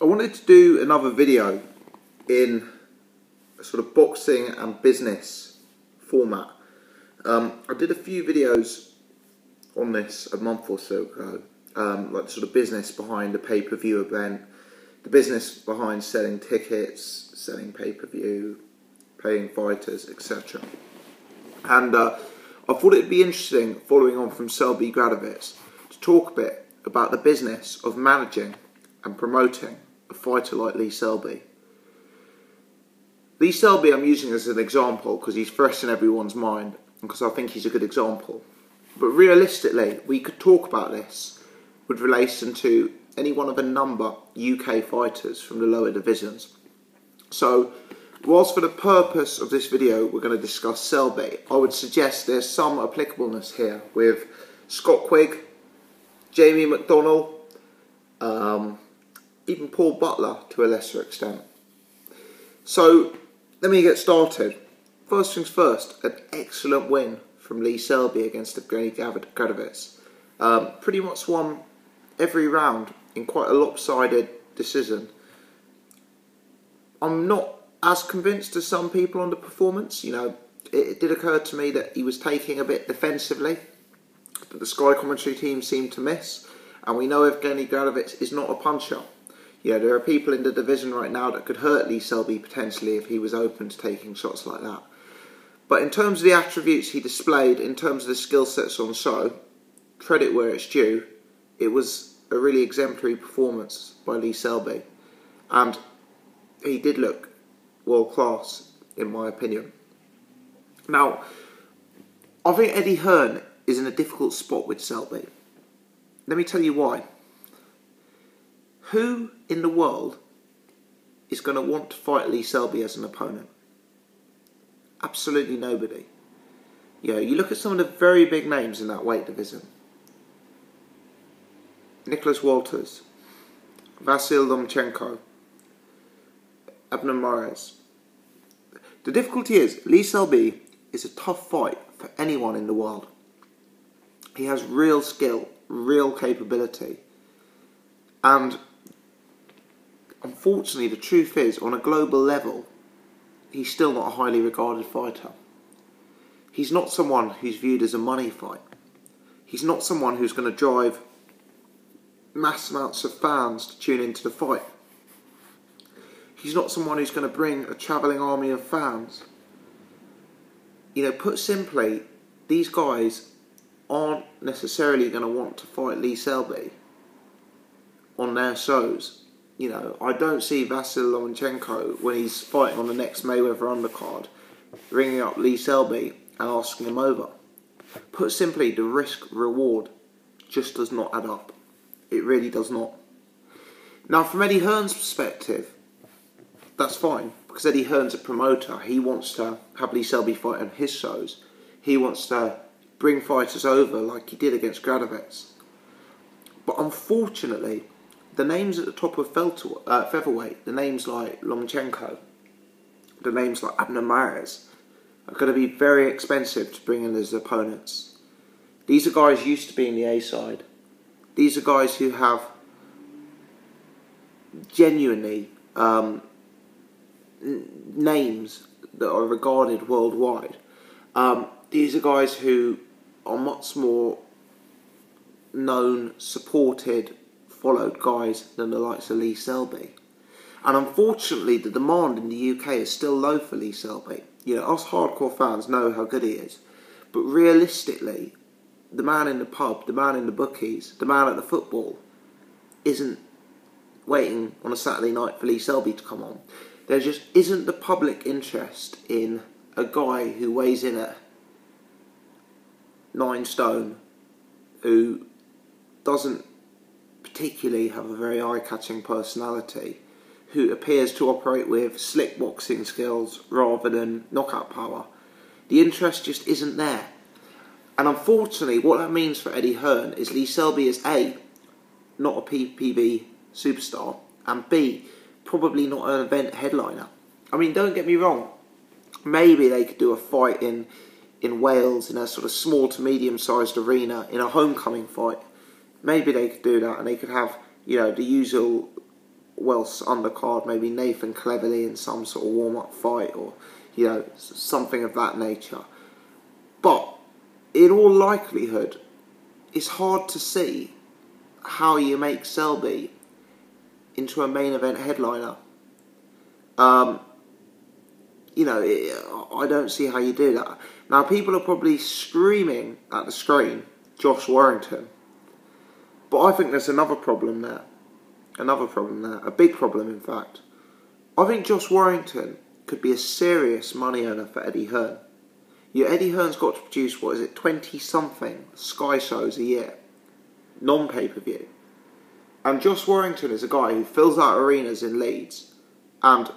I wanted to do another video in a sort of boxing and business format. I did a few videos on this a month or so ago, like the sort of business behind the pay-per-view event, the business behind selling tickets, selling pay-per-view, paying fighters, etc. And I thought it'd be interesting, following on from Selby to talk a bit about the business of managing and promoting a fighter like Lee Selby. Lee Selby I'm using as an example because he's fresh in everyone's mind and because I think he's a good example. But realistically, we could talk about this with relation to any one of a number UK fighters from the lower divisions. So, whilst for the purpose of this video we're going to discuss Selby, I would suggest there's some applicableness here with Scott Quigg, Jamie McDonnell, even Paul Butler to a lesser extent. So, let me get started. First things first, an excellent win from Lee Selby against Evgeny Gradovich. Pretty much won every round in quite a lopsided decision. I'm not as convinced as some people on the performance. You know, it did occur to me that he was taking a bit defensively, that the Sky commentary team seemed to miss. And we know Evgeny Gradovich is not a puncher. Yeah, there are people in the division right now that could hurt Lee Selby potentially if he was open to taking shots like that. But in terms of the attributes he displayed, in terms of the skill sets on show, credit where it's due, it was a really exemplary performance by Lee Selby. And he did look world class, in my opinion. Now, I think Eddie Hearn is in a difficult spot with Selby. Let me tell you why. Who in the world is going to want to fight Lee Selby as an opponent? Absolutely nobody. You know, you look at some of the very big names in that weight division. Nicholas Walters, Vasyl Lomachenko, Abner Mares. The difficulty is, Lee Selby is a tough fight for anyone in the world. He has real skill, real capability. And unfortunately, the truth is, on a global level, he's still not a highly regarded fighter. He's not someone who's viewed as a money fight. He's not someone who's going to drive mass amounts of fans to tune into the fight. He's not someone who's going to bring a travelling army of fans. You know, put simply, these guys aren't necessarily going to want to fight Lee Selby on their shows. You know, I don't see Vasyl Lomachenko, when he's fighting on the next Mayweather undercard, ringing up Lee Selby and asking him over. Put simply, the risk-reward just does not add up. It really does not. Now, from Eddie Hearn's perspective, that's fine, because Eddie Hearn's a promoter. He wants to have Lee Selby fight on his shows. He wants to bring fighters over like he did against Gradovich. But unfortunately, the names at the top of featherweight, the names like Lomachenko, the names like Abner Mares, are going to be very expensive to bring in as opponents. These are guys used to being the A side. These are guys who have genuinely names that are regarded worldwide. These are guys who are much more known, supported, followed guys than the likes of Lee Selby. And unfortunately, the demand in the UK is still low for Lee Selby. You know, us hardcore fans know how good he is. But realistically, the man in the pub, the man in the bookies, the man at the football isn't waiting on a Saturday night for Lee Selby to come on. There just isn't the public interest in a guy who weighs in at 9 stone, who doesn't particularly have a very eye-catching personality, who appears to operate with slick boxing skills rather than knockout power. The interest just isn't there. And unfortunately, what that means for Eddie Hearn is Lee Selby is A, not a PPV superstar, and B, probably not an event headliner. I mean, don't get me wrong, maybe they could do a fight in Wales in a sort of small to medium-sized arena in a homecoming fight. Maybe they could do that and they could have, you know, the usual Welsh undercard, maybe Nathan Cleverley in some sort of warm-up fight, or something of that nature. But in all likelihood, it's hard to see how you make Selby into a main event headliner. I don't see how you do that. Now, people are probably screaming at the screen, Josh Warrington. But I think there's another problem there. A big problem, in fact. I think Josh Warrington could be a serious money earner for Eddie Hearn. Eddie Hearn's got to produce, 20-something Sky shows a year. Non-pay-per-view. And Josh Warrington is a guy who fills out arenas in Leeds. And,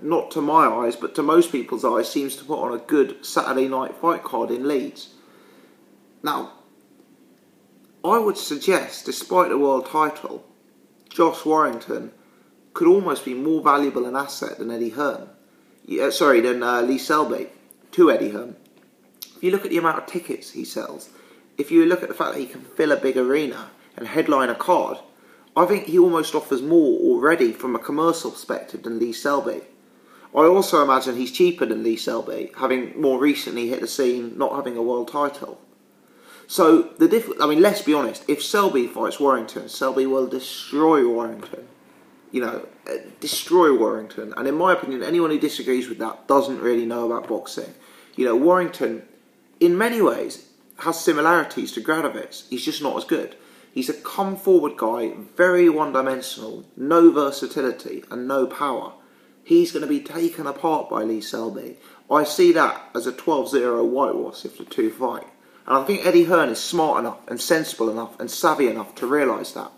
not to my eyes, but to most people's eyes, seems to put on a good Saturday night fight card in Leeds. Now, I would suggest, despite the world title, Josh Warrington could almost be more valuable an asset than Eddie Hearn. Than Lee Selby to Eddie Hearn. If you look at the amount of tickets he sells, if you look at the fact that he can fill a big arena and headline a card, I think he almost offers more already from a commercial perspective than Lee Selby. I also imagine he's cheaper than Lee Selby, having more recently hit the scene, not having a world title. So, let's be honest, if Selby fights Warrington, Selby will destroy Warrington. Destroy Warrington. And in my opinion, anyone who disagrees with that doesn't really know about boxing. Warrington, in many ways, has similarities to Gradovic. He's just not as good. He's a come-forward guy, very one-dimensional, no versatility and no power. He's going to be taken apart by Lee Selby. I see that as a 12-0 whitewash if the two fight. And I think Eddie Hearn is smart enough and sensible enough and savvy enough to realise that.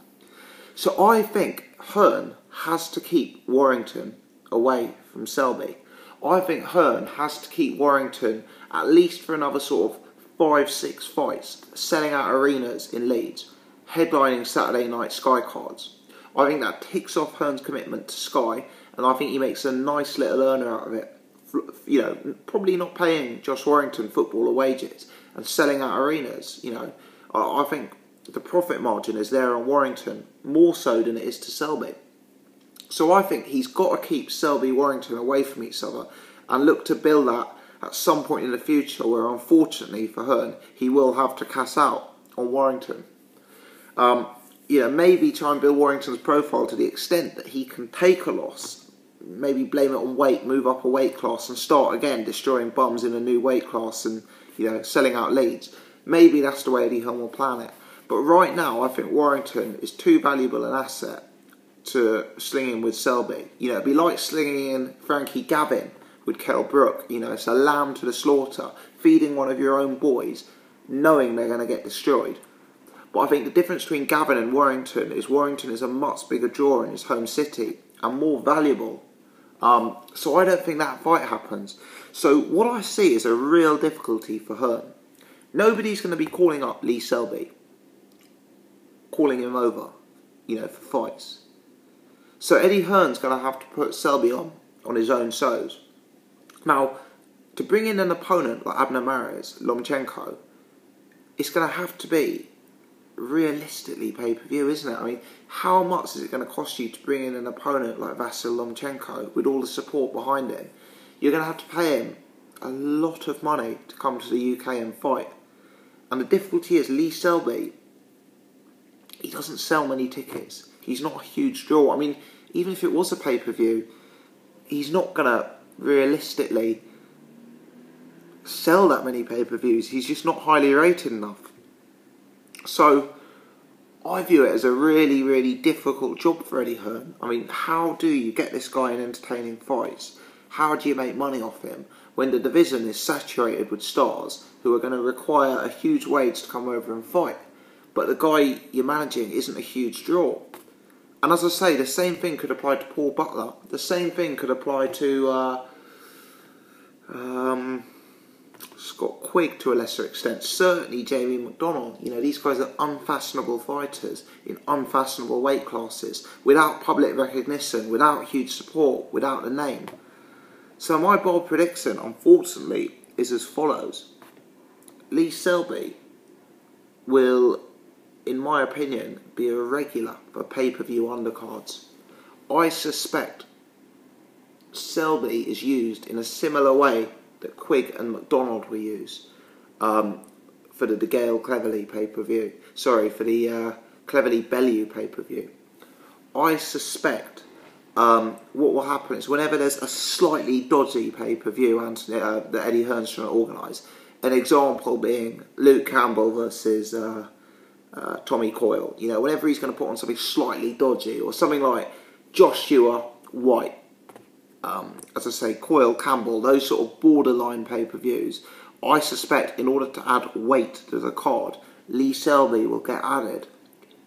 So I think Hearn has to keep Warrington away from Selby. I think Hearn has to keep Warrington at least for another sort of 5-6 fights, selling out arenas in Leeds, headlining Saturday night Sky cards. I think that ticks off Hearn's commitment to Sky, and I think he makes a nice little earner out of it. Probably not paying Josh Warrington footballer wages and selling out arenas. I think the profit margin is there on Warrington more so than it is to Selby. So I think he's got to keep Selby Warrington away from each other and look to build that at some point in the future, where unfortunately for Hearn, he will have to cash out on Warrington. Maybe try and build Warrington's profile to the extent that he can take a loss, maybe blame it on weight, move up a weight class and start again destroying bums in a new weight class and, selling out leads. Maybe that's the way Eddie Hearn will plan it. But right now, I think Warrington is too valuable an asset to sling in with Selby. It'd be like slinging in Frankie Gavin with Kell Brook. It's a lamb to the slaughter, feeding one of your own boys, knowing they're going to get destroyed. But I think the difference between Gavin and Warrington is a much bigger draw in his home city and more valuable. So I don't think that fight happens. So what I see is a real difficulty for Hearn. Nobody's going to be calling up Lee Selby, calling him over, for fights. So Eddie Hearn's going to have to put Selby on his own shows. Now, to bring in an opponent like Abner Mares, Lomachenko, it's going to have to be realistically pay-per-view, isn't it? I mean, how much is it going to cost you to bring in an opponent like Vasyl Lomachenko with all the support behind him? You're going to have to pay him a lot of money to come to the UK and fight. And the difficulty is Lee Selby, he doesn't sell many tickets. He's not a huge draw. I mean, even if it was a pay-per-view, he's not going to realistically sell that many pay-per-views. He's just not highly rated enough. So I view it as a really, really difficult job for Eddie Hearn. I mean, how do you get this guy in entertaining fights? How do you make money off him when the division is saturated with stars who are going to require a huge wage to come over and fight? But the guy you're managing isn't a huge draw. And as I say, the same thing could apply to Paul Butler. The same thing could apply to Scott Quigg to a lesser extent. Certainly Jamie McDonnell. These guys are unfashionable fighters in unfashionable weight classes, without public recognition, without huge support, without a name. So my bold prediction, unfortunately, is as follows. Lee Selby will in my opinion, be a regular for pay-per-view undercards. I suspect Selby is used in a similar way that Quigg and McDonald were used for the De Gale Cleverly pay-per-view. Sorry, for the Cleverly Bellew pay-per-view. I suspect what will happen is whenever there's a slightly dodgy pay-per-view that Eddie Hearn's trying to organise, an example being Luke Campbell versus Tommy Coyle. You know, whenever he's going to put on something slightly dodgy, or something like Joshua White, as I say, Coyle, Campbell, those sort of borderline pay-per-views, I suspect in order to add weight to the card, Lee Selby will get added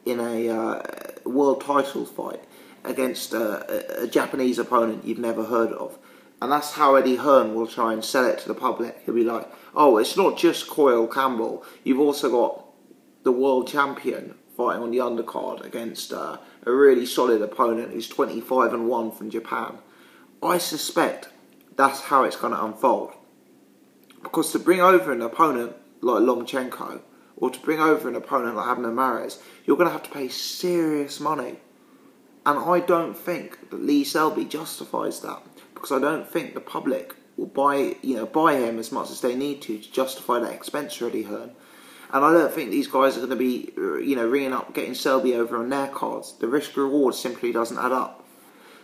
in a world title fight against a Japanese opponent you've never heard of. And that's how Eddie Hearn will try and sell it to the public. He'll be like, oh, it's not just Coyle Campbell. You've also got the world champion fighting on the undercard against a really solid opponent who's 25-1 from Japan. I suspect that's how it's going to unfold. Because to bring over an opponent like Lomachenko, or to bring over an opponent like Abner Mares, you're going to have to pay serious money. And I don't think that Lee Selby justifies that, because I don't think the public will buy him as much as they need to justify that expense for Eddie Hearn. And I don't think these guys are going to be, ringing up, getting Selby over on their cards. The risk-reward simply doesn't add up.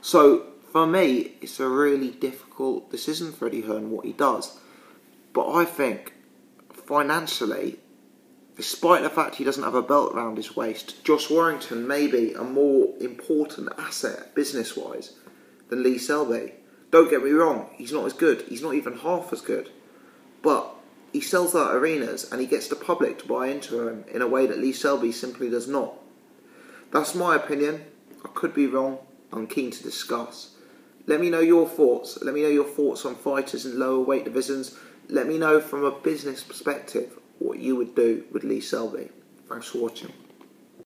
So, for me, it's a really difficult decision for Eddie Hearn, what he does. But I think, financially, despite the fact he doesn't have a belt around his waist, Josh Warrington may be a more important asset, business-wise, than Lee Selby. Don't get me wrong, he's not as good. He's not even half as good. But he sells out arenas and he gets the public to buy into him in a way that Lee Selby simply does not. That's my opinion. I could be wrong. I'm keen to discuss. Let me know your thoughts. Let me know your thoughts on fighters in lower weight divisions. Let me know from a business perspective what you would do with Lee Selby. Thanks for watching.